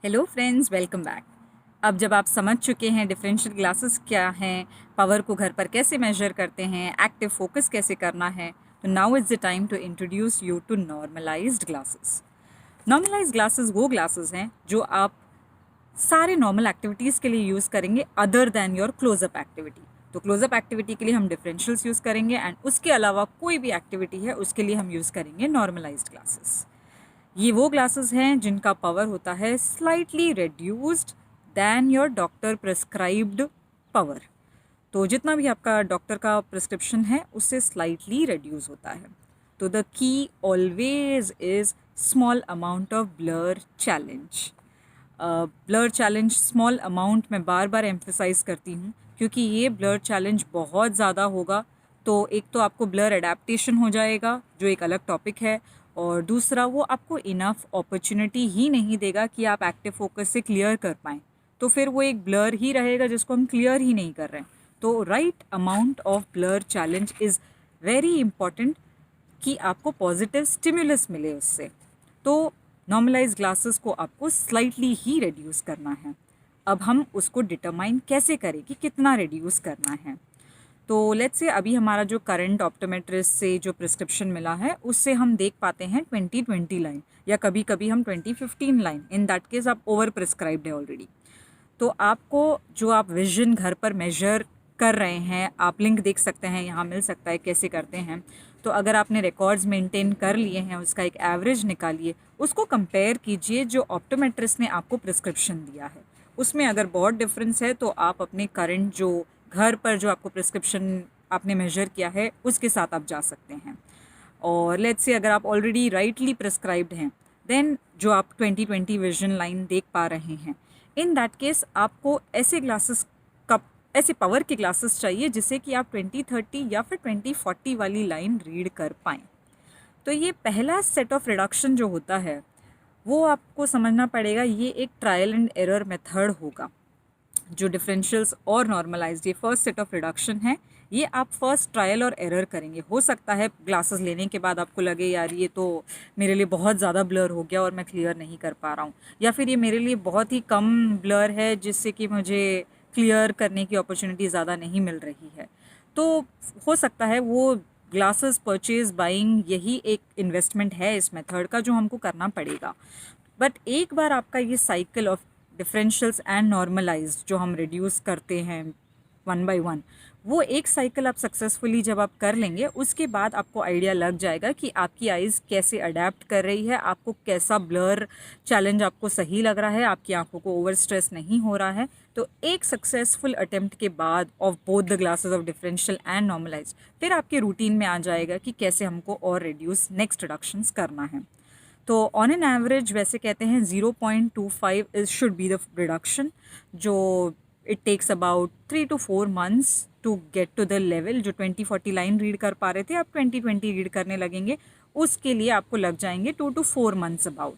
Hello friends, welcome back. अब जब आप समझ चुके हैं डिफरेंशियल ग्लासेस क्या हैं, पावर को घर पर कैसे मेजर करते हैं, एक्टिव फोकस कैसे करना है, तो now is the time to introduce you to normalised glasses. Normalised glasses वो ग्लासेस हैं जो आप सारे नॉर्मल एक्टिविटीज़ के लिए यूज़ करेंगे other than your closeup activity. तो क्लोजअप एक्टिविटी के लिए हम डिफरेंशियल्स यूज़ करेंगे एंड उसके अलावा कोई भी एक्टिविटी है उसके लिए हम यूज़ करेंगे नॉर्मलाइज्ड ग्लासेस। ये वो ग्लासेस हैं जिनका पावर होता है slightly reduced then your doctor prescribed power. तो जितना भी आपका डॉक्टर का प्रिस्क्रिप्शन है उससे स्लाइटली reduce होता है। तो the key always is small amount of blur challenge. Blur challenge small amount में बार बार एम्फेसाइज करती हूँ क्योंकि ये ब्लर चैलेंज बहुत ज़्यादा होगा तो एक तो आपको ब्लर एडेप्टेशन हो जाएगा जो एक अलग टॉपिक है, और दूसरा वो आपको इनफ अपॉर्चुनिटी ही नहीं देगा कि आप एक्टिव फोकस से क्लियर कर पाएँ। तो फिर वो एक ब्लर ही रहेगा जिसको हम क्लियर ही नहीं कर रहे हैं। तो right amount of blur challenge is very important कि आपको पॉजिटिव स्टिमुलस मिले उससे। तो नॉर्मलाइज ग्लासेस को आपको स्लाइटली ही रिड्यूस करना है। अब हम उसको डिटरमाइन कैसे करें कि कितना रिड्यूस करना है। तो लेट्स से अभी हमारा जो करंट ऑप्टोमेट्रिस्ट से जो प्रिस्क्रिप्शन मिला है उससे हम देख पाते हैं 20/20 लाइन, या कभी कभी हम 20/15 लाइन। इन दैट केस आप ओवर प्रिस्क्राइब्ड है ऑलरेडी। तो आपको जो आप विजन घर पर मेजर कर रहे हैं, आप लिंक देख सकते हैं, यहाँ मिल सकता है कैसे करते हैं। तो अगर आपने रिकॉर्ड्स मेंटेन कर लिए हैं, उसका एक एवरेज निकालिए, उसको कंपेयर कीजिए जो ऑप्टोमेट्रिस्ट ने आपको प्रिस्क्रिप्शन दिया है उसमें। अगर बहुत डिफरेंस है तो आप अपने करंट जो घर पर जो आपको प्रिस्क्रिप्शन आपने मेजर किया है उसके साथ आप जा सकते हैं। और लेट्स से अगर आप ऑलरेडी राइटली प्रिस्क्राइब्ड हैं, देन जो आप 20/20 विजन लाइन देख पा रहे हैं, इन दैट केस आपको ऐसे ग्लासेस का ऐसे पावर के ग्लासेस चाहिए जिससे कि आप 20/30 या फिर 20/40 वाली लाइन रीड कर पाएँ। तो ये पहला सेट ऑफ रिडक्शन जो होता है वो आपको समझना पड़ेगा, ये एक ट्रायल एंड एरर मेथड होगा। जो डिफरेंशियल्स और नॉर्मलाइज्ड ये फर्स्ट सेट ऑफ रिडक्शन है, ये आप फर्स्ट ट्रायल और एरर करेंगे। हो सकता है ग्लासेस लेने के बाद आपको लगे यार ये तो मेरे लिए बहुत ज़्यादा ब्लर हो गया और मैं क्लियर नहीं कर पा रहा हूँ, या फिर ये मेरे लिए बहुत ही कम ब्लर है जिससे कि मुझे क्लियर करने की अपॉर्चुनिटी ज़्यादा नहीं मिल रही है। तो हो सकता है वो ग्लासेस परचेज बाइंग यही एक इन्वेस्टमेंट है इस मेथड का जो हमको करना पड़ेगा। बट एक बार आपका ये cycle of differentials and normalised जो हम रिड्यूस करते हैं वन बाय वन, वो एक साइकिल आप सक्सेसफुली जब आप कर लेंगे उसके बाद आपको आइडिया लग जाएगा कि आपकी आइज़ कैसे अडेप्ट कर रही है, आपको कैसा ब्लर चैलेंज आपको सही लग रहा है, आपकी आंखों को ओवर स्ट्रेस नहीं हो रहा है। तो एक सक्सेसफुल अटेम्प्ट के बाद of both the glasses of differential and normalised फिर आपके रूटीन में आ जाएगा कि कैसे हमको और रिड्यूस नेक्स्ट रिडक्शंस करना है। तो ऑन एन एवरेज वैसे कहते हैं 0.25 is should be the reduction, जो it takes about 3 to 4 months to get to the level. जो 20/40 लाइन रीड कर पा रहे थे आप 20/20 रीड करने लगेंगे, उसके लिए आपको लग जाएंगे 2 to 4 months अबाउट।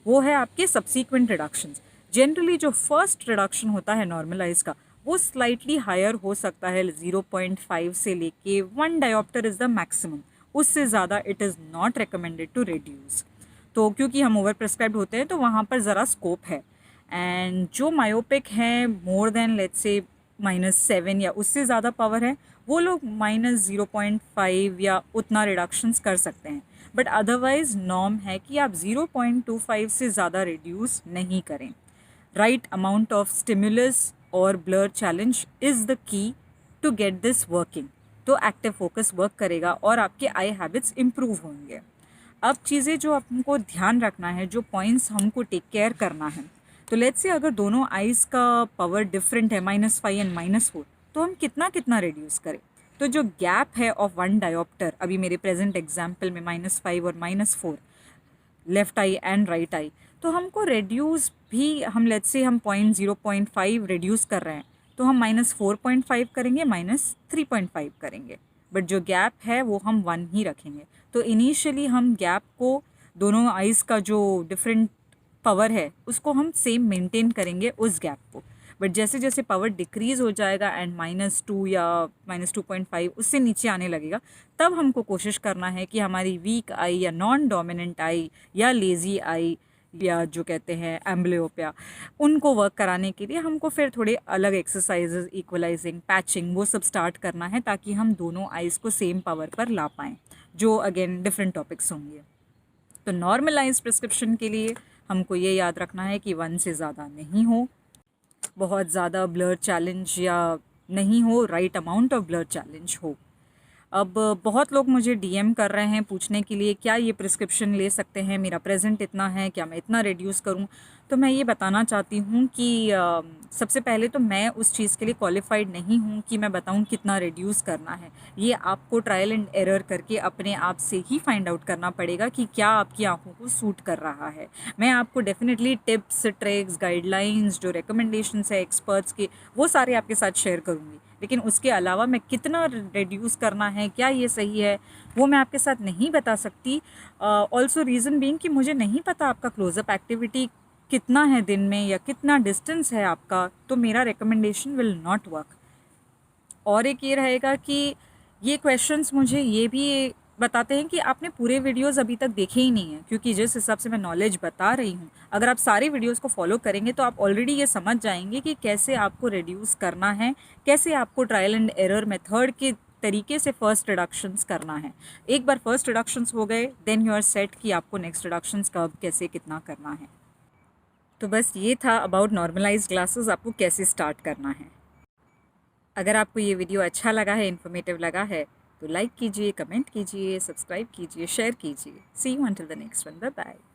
वो है आपके सब्सीक्वेंट रिडक्शंस। जनरली जो फर्स्ट रिडक्शन होता है नॉर्मलाइज का वो स्लाइटली हायर हो सकता है, 0.5 से लेके 1 डायोप्टर इज़ द मैक्सिमम। उससे ज़्यादा it is not recommended to reduce. तो क्योंकि हम ओवर प्रिस्क्राइब्ड होते हैं तो वहाँ पर ज़रा स्कोप है। एंड जो मायोपिक हैं मोर देन लेट्स से -7 या उससे ज़्यादा पावर है, वो लोग -0.5 या उतना रिडक्शंस कर सकते हैं। बट अदरवाइज नॉर्म है कि आप 0.25 से ज़्यादा रिड्यूस नहीं करें। राइट अमाउंट ऑफ स्टिमुलस और blur challenge is the key to get this working. तो एक्टिव फोकस वर्क करेगा और आपके आई हैबिट्स इम्प्रूव होंगे। अब चीज़ें जो हमको ध्यान रखना है, जो पॉइंट्स हमको टेक केयर करना है, तो लेट्स से अगर दोनों आइज़ का पावर डिफरेंट है -5 एंड -4, तो हम कितना कितना रिड्यूस करें। तो जो गैप है ऑफ 1 डायोप्टर, अभी मेरे प्रेजेंट एग्जाम्पल में -5 और -4 left I and right I, तो हमको रिड्यूस भी हम लेट्स से हम 0.5 रिड्यूस कर रहे हैं तो हम -4.5 करेंगे, -3.5 करेंगे। बट जो गैप है वो हम 1 ही रखेंगे। तो इनिशियली हम गैप को, दोनों आइज़ का जो डिफरेंट पावर है उसको हम सेम मेंटेन करेंगे उस गैप को। बट जैसे जैसे पावर डिक्रीज़ हो जाएगा एंड -2 या -2.5 उससे नीचे आने लगेगा, तब हमको कोशिश करना है कि हमारी वीक आई या नॉन डोमिनेंट आई या लेज़ी आई या जो कहते हैं एम्ब्लियोपिया, उनको वर्क कराने के लिए हमको फिर थोड़े अलग एक्सरसाइजेज, इक्वलाइजिंग, पैचिंग, वो सब स्टार्ट करना है ताकि हम दोनों आइज़ को सेम पावर पर ला पाएँ, जो अगेन डिफरेंट टॉपिक्स होंगे। तो नॉर्मलाइज प्रिस्क्रिप्शन के लिए हमको ये याद रखना है कि 1 से ज़्यादा नहीं हो, बहुत ज़्यादा ब्लर चैलेंज या नहीं हो, right amount of blur challenge हो। अब बहुत लोग मुझे डीएम कर रहे हैं पूछने के लिए क्या ये प्रिस्क्रिप्शन ले सकते हैं, मेरा प्रेजेंट इतना है, क्या मैं इतना रिड्यूस करूं। तो मैं ये बताना चाहती हूँ कि सबसे पहले तो मैं उस चीज़ के लिए क्वालिफाइड नहीं हूँ कि मैं बताऊँ कितना रिड्यूस करना है। ये आपको ट्रायल एंड एरर करके अपने आप से ही फाइंड आउट करना पड़ेगा कि क्या आपकी आंखों को सूट कर रहा है। मैं आपको डेफिनेटली टिप्स, ट्रिक्स, गाइडलाइंस, जो रिकमेंडेशंस है एक्सपर्ट्स के, वो सारे आपके साथ शेयर करूँगी, लेकिन उसके अलावा मैं कितना रिड्यूस करना है, क्या ये सही है, वो मैं आपके साथ नहीं बता सकती। ऑल्सो रीज़न बीइंग कि मुझे नहीं पता आपका क्लोजअप एक्टिविटी कितना है दिन में या कितना डिस्टेंस है आपका, तो मेरा रिकमेंडेशन विल नॉट वर्क। और एक ये रहेगा कि ये क्वेश्चंस मुझे ये भी बताते हैं कि आपने पूरे वीडियोस अभी तक देखे ही नहीं हैं, क्योंकि जिस हिसाब से मैं नॉलेज बता रही हूँ, अगर आप सारे वीडियोस को फॉलो करेंगे तो आप ऑलरेडी ये समझ जाएंगे कि कैसे आपको रिड्यूस करना है, कैसे आपको ट्रायल एंड एरर मेथड के तरीके से फर्स्ट रिडक्शंस करना है। एक बार फर्स्ट रिडक्शंस हो गए, देन यू आर सेट कि आपको नेक्स्ट रिडक्शंस कब, कैसे, कितना करना है। तो बस ये था अबाउट नॉर्मलाइज्ड ग्लासेस, आपको कैसे स्टार्ट करना है। अगर आपको ये वीडियो अच्छा लगा है, इन्फॉर्मेटिव लगा है, तो लाइक कीजिए, कमेंट कीजिए, सब्सक्राइब कीजिए, शेयर कीजिए। See you until the next one, bye bye.